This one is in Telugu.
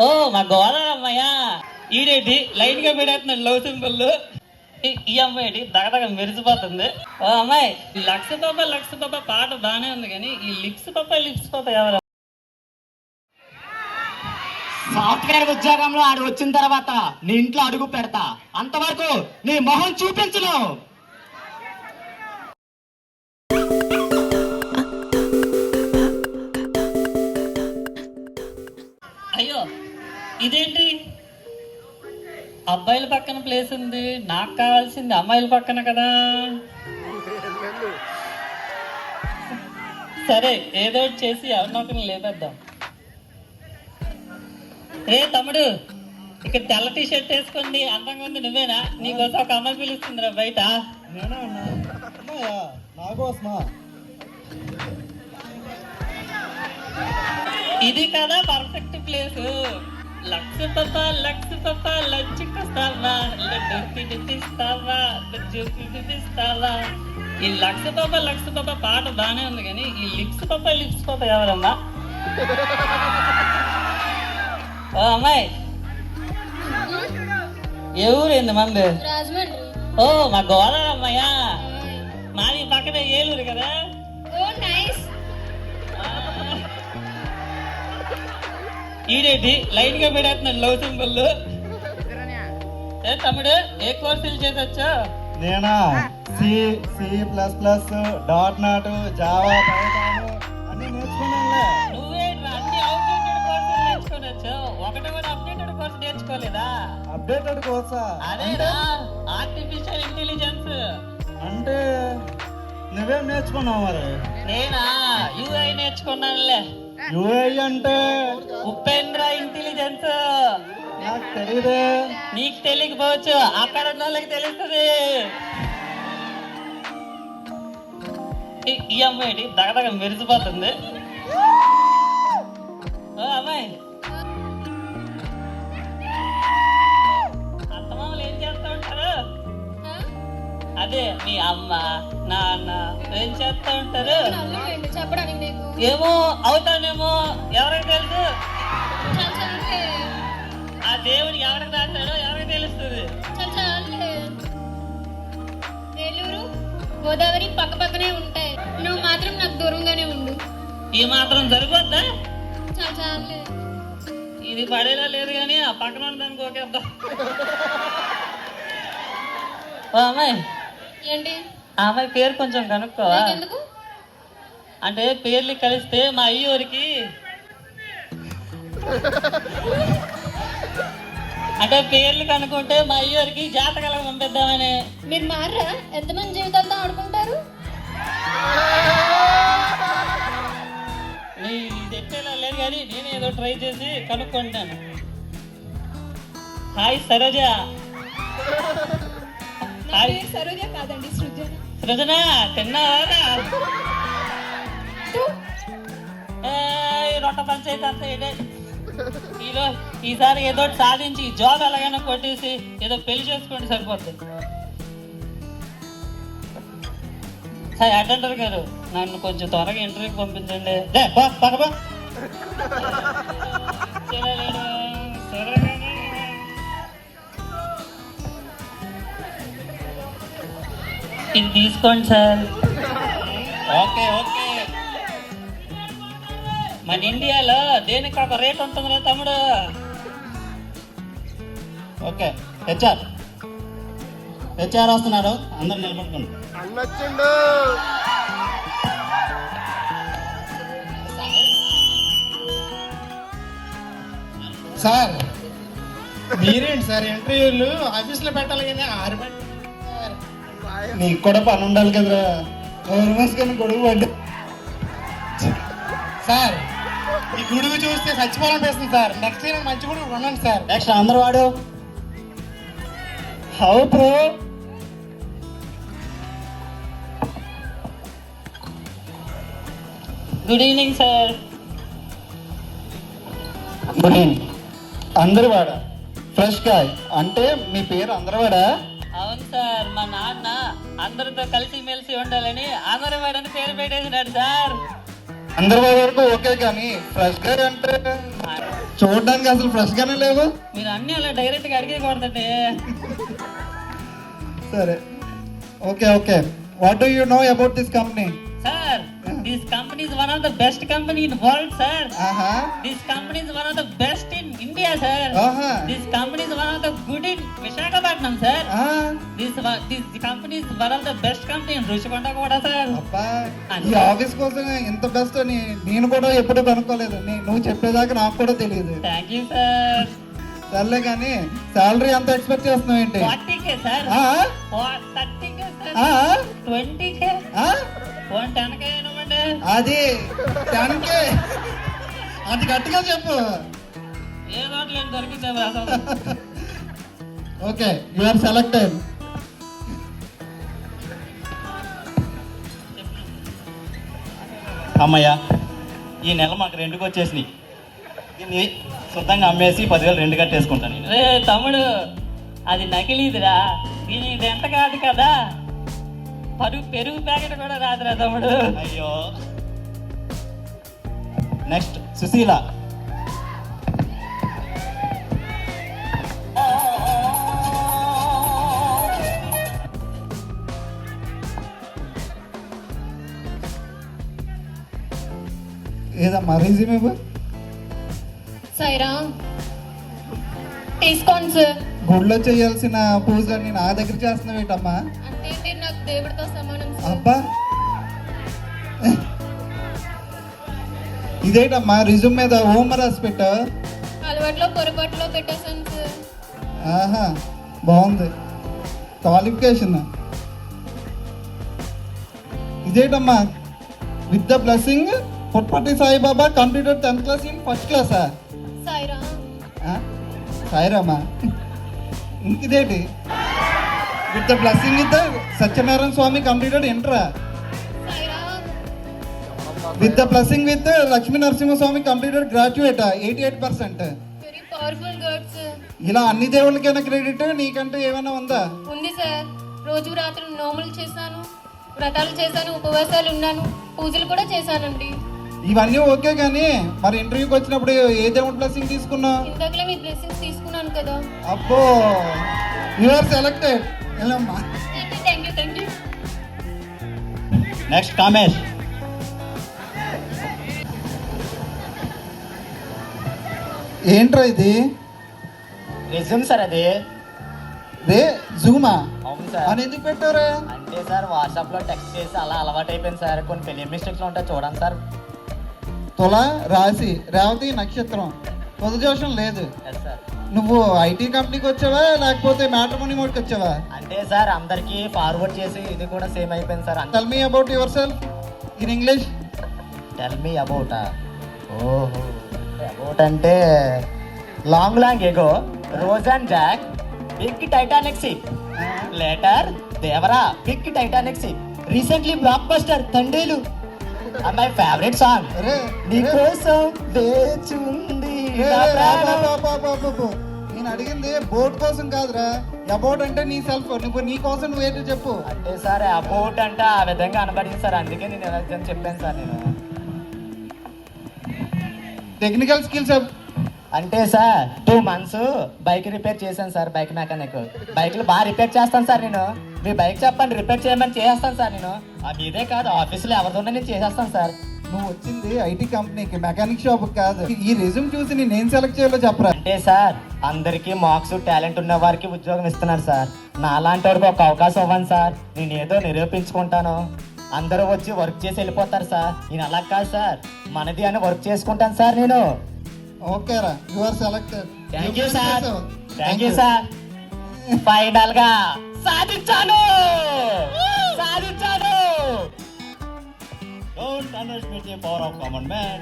ఓ మా గోదారమ్మయ్య ఈడేటి లైట్ గా పెడేస్తున్నాడు లవ్ సింబల్. ఈ అమ్మాయి దగదగ మెరిసిపోతుంది. ఓ అమ్మాయి లక్ష పాప పాట బానే ఉంది కానీ ఈ లిప్స్ పాప ఎవరు? సాఫ్ట్వేర్ ఉద్యోగంలో ఆడు వచ్చిన తర్వాత నీ ఇంట్లో అడుగు పెడతా, అంతవరకు నీ మొహం చూపించను. అయ్యో ఇదేంటి అబ్బాయిల పక్కన ప్లేస్ ఉంది, నాకు కావాల్సింది అమ్మాయిల పక్కన కదా. సరే ఏదో ఒకటి చేసి ఎవరినొకరిని లేపేద్దాం. రే తమ్ముడు, ఇక్కడ తెల్ల టీ షర్ట్ వేసుకోండి, అందంగా ఉంది, నువ్వేనా? నీకోసం ఒక అమ్మాయి పిలుస్తుందిరా బయట. ఇది కదా పర్ఫెక్ట్ ప్లేస్. లక్ష పాప లచ్చిస్తావా, లడ్డుస్తావా, చూపిస్తావా. ఈ లక్ష పాప పాట బానే ఉంది కానీ ఈ లిప్స్ పాప ఎవరమ్మా? ఓ అమ్మాయి ఏ ఊరేంది మంది? ఓ మా గోదారమ్మయ్య మాది పక్కనే ఏలూరు కదా. ఈడేటి లైట్ గా పెడేస్తున్నాడు లవ్ సింబల్. తమ్ముడు ఏ కోర్సులు చేసొచ్చా? నేనా C++, .NET, జావా, పైథాన్ అన్ని నేర్చుకున్నానులే. నువ్వేంట్రా అన్ని అవుట్డేటెడ్ కోర్సులు నేర్చుకోవచ్చు, ఒకటి కూడా అప్డేటెడ్ కోర్సు నేర్చుకోలేదా? అప్డేటెడ్ కోర్సా? అదేనా ఆర్టిఫిషియల్ ఇంటెలిజెన్స్. అంటే నువ్వేం నేర్చుకున్నావు మరి? నేనా యూఐ నేర్చుకున్నానులే. యూఐ అంటే? ఉపేంద్ర ఇంటెలిజెన్స్. నాకు తెలియదే. నీకు తెలియకపోవచ్చు, అక్కడ ఉన్న వాళ్ళకి తెలుస్తుంది. ఈ అమ్మాయి దగదగ మెరిసిపోతుంది. ఓ అమ్మాయి అత్తమామలు ఏం చేస్తా ఉంటారు? అదే మీ అమ్మ నాన్న ఏం చేస్తా ఉంటారు? ఏమో అవుతానేమో, ఎవరికి తెలుసు? ఆ దేవుడికి ఎవరికి రాస్తాడో ఎవరికి తెలుస్తుంది. ఏలూరు గోదావరి పక్క పక్కనే ఉంటాయి, నువ్వు మాత్రం నాకు దూరంగానే ఉండు. ఈ మాత్రం సరిపోద్దా? చాలే ఇది పడేలా లేదు కానీ ఆ పక్కన దానికి ఓకేద్దాం. ఓ అమ్మాయి ఏంటి? ఆ అమ్మాయి పేరు కొంచెం కనుక్కోవా? ఎందుకు? అంటే పేర్లు కలిస్తే మా అయ్యూరికి, అంటే పేర్లు కనుక్కుంటే మా అయ్యూరికి జాతకాలకు పంపిద్దామని. మీరు మారా? ఎంతమంది జీవితాలతో ఆడుకుంటారు? నీ చెప్పేలా లేదు కానీ నేను ఏదో ట్రై చేసి కనుక్కుంటాను. హాయ్ సరోజ. హాయ్ సరోజ కాదండి, సృజన. సృజన తిన్నావా? రొట్ట పంచాయతీ అంతా ఇదే. ఈసారి ఏదో సాధించి జాబ్ ఎలాగైనా కొట్టేసి ఏదో పెళ్లి చేసుకోండి సరిపోద్ది. సరే అటెండర్ గారు నన్ను కొంచెం త్వరగా ఇంటర్వ్యూకి పంపించండి. ఇది తీసుకోండి సార్. Okay okay. మన ఇండియాలో దేనికి ఒక రేట్ ఉంటుందిరా తమ్ముడు. ఓకే హెచ్ఆర్ వస్తున్నారు, అందరు నిలబడుకోండి. అన్నొచ్చిండు. సార్ మీరేంటి సార్ ఇంటర్వ్యూలు ఆఫీస్లో పెట్టాలి కానీ నీకు కూడా పని ఉండాలి కదరా. కానీ గొడుగు పడ్డా సార్. ఈ గుడుగు చూస్తే చచ్చిపోవాలనిపిస్తుంది సార్. నెక్స్ట్ ఇయర్ మంచి గుడుగు కొనండి సార్. నెక్స్ట్ అందరు వాడు హౌ ప్రో. Good evening sir. Good evening. అందరివాడ ఫ్రెష్ గాయ్ అంటే మీ పేరు అందరివాడా? అవును సార్, మా నాన్న అందరితో కలిసి మెలిసి ఉండాలని అందరివాడని పేరు పెట్టేసినాడు సార్. అందరివాడి వరకు ఓకే కానీ ఫ్రెష్ గాయ్ అంటే చూడడానికి అసలు ఫ్రెష్ గానే లేవు. మీరు అన్ని అలా డైరెక్ట్ గా అడిగేకూడదండి. సరే, okay okay. What do you know about this company? Sir, this company is one of the best company in world sir. ఆహా, this company is one of the best in India sir. ఆహా, this company is one of the good in Visakhapatnam sir. ఆ, this company is one of the best company in Rushikonda కూడా సార్. అబ్బా, ఈ ఆఫీస్ కోసం ఇంత బెస్ట్ అని నేను కూడా ఎప్పుడు కనుక్కోలేదు. నువ్వు చెప్పేదాకా నాకు కూడా తెలియదు. Thank you sir. సర్లే కానీ శాలరీ ఎంత ఎక్స్పెక్ట్ చేస్తున్నావు ఏంటి? 40K sir. ఆ? 30K sir. ఆ? 20K. ఆ? 10K ఇవ్వండి. అది 10K. అది గట్టిగా చెప్పు. ఏదో ఒకటి దొరికింది అసలు. Okay, you are selected. అమ్మయ్య, ఈ నెల మాకు రెండుకి వచ్చేసినాయి. దీన్ని శుద్ధంగా అమ్మేసి 10,000 రెండు కట్టేసుకుంటాను నేను. రే తమ్ముడు, అది నకిలీదిరా. దీని ఇది ఎంత కాదు కదా, పెరుగు ప్యాకెట్ కూడా రాదురా తమ్ముడు. అయ్యో. నెక్స్ట్ సుశీల. ఏదమ్మా రీజ్యూమ్ ఇవ్వు. సాయిరా తీసుకోండి సార్. గుడిలో చేయాల్సిన పూజని నా దగ్గర చేస్తున్నావు ఏంటమ్మా? అంటే మీరు నాకు దేవుడితో సమానం సార్. అబ్బా, ఇదేంటమ్మా రిజ్యూమ్ మీద ఓం రాసి పెట్టా? అలవాట్లో పొరపాటులో పెట్టేశాను సార్. ఆహా, బాగుంది. క్వాలిఫికేషన్ ఇదేంటమ్మా? With the blessing Puttaparthi Sai Baba computer 10th class in first క్లాసా? సాయిరా సాయిరామా, ఇంకిదేంటి? With the blessing with Satyanarayana Swamy computer ఇంటరా? సాయిరా with the blessing with Lakshmi Narasimhaswamy computer graduate 88%. Very powerful word sir. ఇలా అన్ని దేవుళ్ళకైనా క్రెడిట్, నీకంటే ఏమైనా ఉందా? ఉంది సార్. రోజు రాత్రి నోములు చేశాను, వ్రతాలు చేశాను, ఉపవాసాలు ఉన్నాను, పూజలు కూడా చేశానండి. ఇవన్నీ ఓకే కానీ మరి ఇంటర్వ్యూకి వచ్చినప్పుడు ఏ దేవుడి బ్లెస్సింగ్ తీసుకున్నావు? ఇందాకలే మీ బ్లెస్సింగ్స్ తీసుకున్నాను కదా. అబ్బో, యు ఆర్ సెలెక్టెడ్. వెళ్ళమ్మా. Thank you. నెక్స్ట్ కామేష్. ఏంట్రా ఇది? రెజ్యూమ్ సార్ అది. రే జూమా అవును సార్. అని ఎందుకు పెట్టారా? అంటే సార్ వాట్సాప్ లో టెక్స్ట్ చేసి అలా అలవాటు అయిపోయింది సార్. కొన్ని పెళ్లి మిస్టేక్స్ ఉంటాయి చూడండి సార్. తుల, రాశి, రేవతి, నక్షత్రం, పొదుజోషం లేదు. Yes sir. నువ్వు ఐటీ కంపెనీకి వచ్చావా లేకపోతే మ్యాట్రిమోనీ మోడ్కి వచ్చావా? అంటే సార్ అందరికి ఫార్వర్డ్ చేసి ఇది కూడా సేమ్ అయిపోయింది sir. Tell me about yourself in English. Tell me about. ఓహో, అబౌట్ అంటే long ago Rose and Jack big Titanic ship later Devara big Titanic ship recently blockbuster Thandel my favourite song రే నీకోసం వేచుంది నా ప్రాణం. నేను అడిగింది బోట్ కోసం కాదురా, అబౌట్ అంటే నీ సెల్ఫ్. నువ్వు నీ కోసం నువ్వేంటో చెప్పు. అంటే సార్ అబౌట్ అంటే ఆ విధంగా అనబడింది సార్, అందుకే నేను ఎలా చెప్పాను సార్. నేను టెక్నికల్ స్కిల్స్ అంటే సార్ 2 months బైక్ రిపేర్ చేశాను సార్. Bike mechanic. బైక్లు బాగా రిపేర్ చేస్తాను సార్ నేను. మీ బైక్ చెప్పండి రిపేర్ చేయమని చేస్తాను సార్ నేను. మీదే కాదు ఆఫీస్లో ఎవరితోనే నేను చేసేస్తాను సార్. నువ్వు వచ్చింది ఐటీ కంపెనీకి, మెకానిక్ షాప్ కాదు. ఈ రెజ్యూమ్ చూసి నేను ఏం సెలెక్ట్ చేయాలో చెప్పరా? అంటే సార్ అందరికీ మార్క్స్ టాలెంట్ ఉన్న వారికి ఉద్యోగం ఇస్తున్నారు సార్. నా లాంటి వారికి ఒక అవకాశం ఇవ్వండి సార్. నేను ఏదో నిరూపించుకుంటాను. అందరూ వచ్చి వర్క్ చేసి వెళ్ళిపోతారు సార్. నేను అలా కాదు సార్, మనది అని వర్క్ చేసుకుంటాను సార్ నేను. ఓకే రా, you are selected. Thank you sir. Thank you sir. Final గా సాధించాను. Don't underestimate the power of common man.